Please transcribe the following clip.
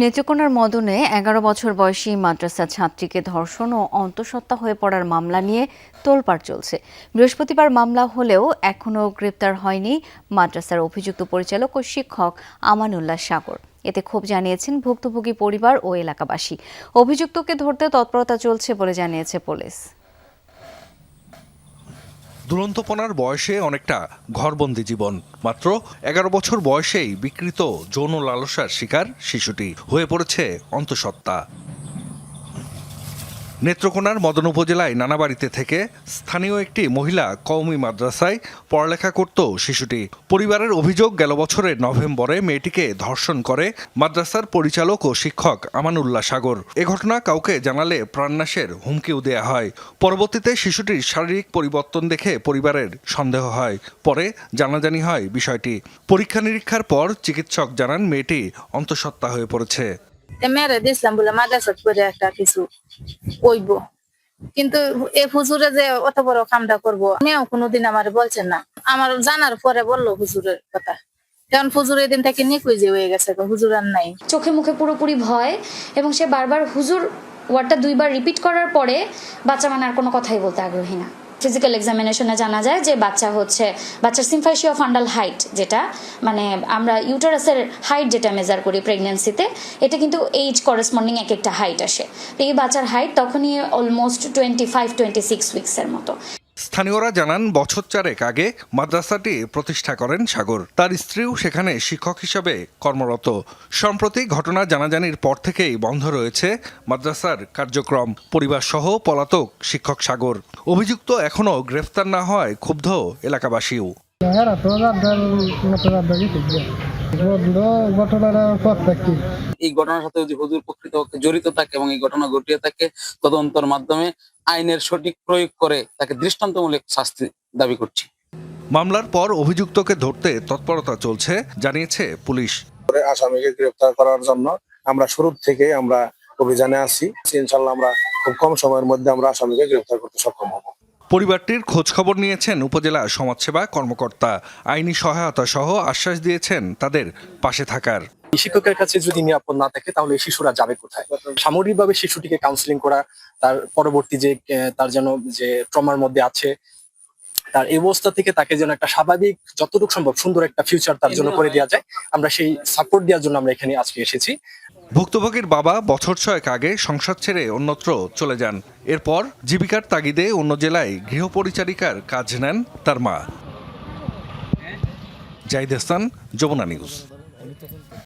নেত্রকোনার মদনে ১১ বছর বয়সী মাদ্রাসা ছাত্রীকে ধর্ষণ ও অন্তঃসত্ত্বা হয়ে পড়ার মামলা নিয়ে তোলপাড় চলছে। বৃহস্পতিবার মামলা হলেও এখনও গ্রেপ্তার হয়নি মাদ্রাসার অভিযুক্ত পরিচালক ও শিক্ষক আমানুল্লাহ সাগর। এতে ক্ষোভ জানিয়েছেন ভুক্তভোগী পরিবার ও এলাকাবাসী। অভিযুক্তকে ধরতে তৎপরতা চলছে বলে জানিয়েছে পুলিশ। দুরন্তপনার বয়সে অনেকটা ঘরবন্দি জীবন। মাত্র ১১ বছর বয়সেই বিকৃত যৌন লালসার শিকার শিশুটি হয়ে পড়েছে অন্তঃসত্ত্বা। নেত্রকোনার মদন উপজেলায় নানাবাড়িতে থেকে স্থানীয় একটি মহিলা কওমি মাদ্রাসায় পড়ালেখা করত শিশুটি। পরিবারের অভিযোগ, গেল বছরের নভেম্বরে মেয়েটিকে ধর্ষণ করে মাদ্রাসার পরিচালক ও শিক্ষক আমানুল্লাহ সাগর। এ ঘটনা কাউকে জানালে প্রাণনাশের হুমকিও দেয়া হয়। পরবর্তীতে শিশুটির শারীরিক পরিবর্তন দেখে পরিবারের সন্দেহ হয়। পরে জানাজানি হয় বিষয়টি। পরীক্ষা নিরীক্ষার পর চিকিৎসক জানান মেয়েটি অন্তঃসত্ত্বা হয়ে পড়েছে। মেরে দিয়েছিলাম বলে মাদ্রাসা করে একটা কিছু কইব, কিন্তু এ হুজুরে যে অত বড় কামটা করবো মেয়েও কোনোদিন আমার বলছেন না। আমার জানার পরে বললো হুজুরের কথা। কারণ হুজুর এদিন থেকে নিখুঁজে হয়ে গেছে, হুজুর আর নাই। চোখে মুখে পুরোপুরি ভয়, এবং সে বারবার হুজুর ওয়ার্ডটা 2 বার রিপিট করার পরে বাচ্চা মানে আর কোনো কথাই বলতে আগ্রহী না। ফিজিক্যাল এক্সামিনেশনে জানা যায় যে বাচ্চার সিম্ফাইসিয়া ফান্ডাল হাইট, যেটা মানে আমরা ইউটারাসের হাইট যেটা মেজার করি প্রেগন্যান্সিতে, এটা কিন্তু এইজ করেসপন্ডিং এক একটা হাইট আসে। তো এই বাচ্চার হাইট তখনই অলমোস্ট 25-26 উইক্সের মতো। স্থানীয়রা জানান, বছর 4 আগে মাদ্রাসাটি প্রতিষ্ঠা করেন সাগর। তার স্ত্রীও সেখানে শিক্ষক হিসাবে কর্মরত। সম্প্রতি ঘটনা জানাজানির পর থেকেই বন্ধ রয়েছে মাদ্রাসার কার্যক্রম। পরিবার সহ পলাতক শিক্ষক সাগর। অভিযুক্ত এখনও গ্রেফতার না হয় ক্ষুব্ধ এলাকাবাসীও। এই ঘটনার সাথে যদি হুজুর প্রকৃতপক্ষে জড়িত থাকে এবং এই ঘটনা ঘটিয়ে থাকে, তদন্তের মাধ্যমে আইনের সঠিক প্রয়োগ করে তাকে দৃষ্টান্তমূলক শাস্তি দাবি করছি। মামলার পর অভিযুক্তকে ধরতে তৎপরতা চলছে জানিয়েছে পুলিশ। আসামিকে গ্রেফতার করার জন্য আমরা শুরু থেকে আমরা অভিযানে আছি। ইনশাআল্লাহ আমরা খুব কম সময়ের মধ্যে আমরা আসামিকে গ্রেফতার করতে সক্ষম হব। পরিবারটির খোঁজখবর নিয়েছেন উপজেলা সমাজসেবা কর্মকর্তা। আইনি সহায়তা সহ আশ্বাস দিয়েছেন তাদের পাশে থাকার। শিক্ষকের কাছে যদি নিরাপদ না থাকে তাহলে শিশুরা যাবে কোথায়? সামগ্রিকভাবে শিশুটিকে কাউন্সিলিং করা, তার পরবর্তী যে তার যেন যে ট্রমার মধ্যে আছে, তার এই অবস্থা থেকে তাকে যেন একটা স্বাভাবিক, যতটুকু সম্ভব সুন্দর একটা ফিউচার তার জন্য করে দেওয়া যায়, আমরা সেই সাপোর্ট দেওয়ার জন্য আমরা এখানে আজকে এসেছি। ভুক্তভোগীর বাবা বছর 6 আগে সংসার ছেড়ে অন্যত্র চলে যান। এরপর জীবিকার তাগিদে অন্য জেলায় গৃহপরিচারিকার কাজ নেন তার মা। জাহিদ হাসান, যমুনা নিউজ।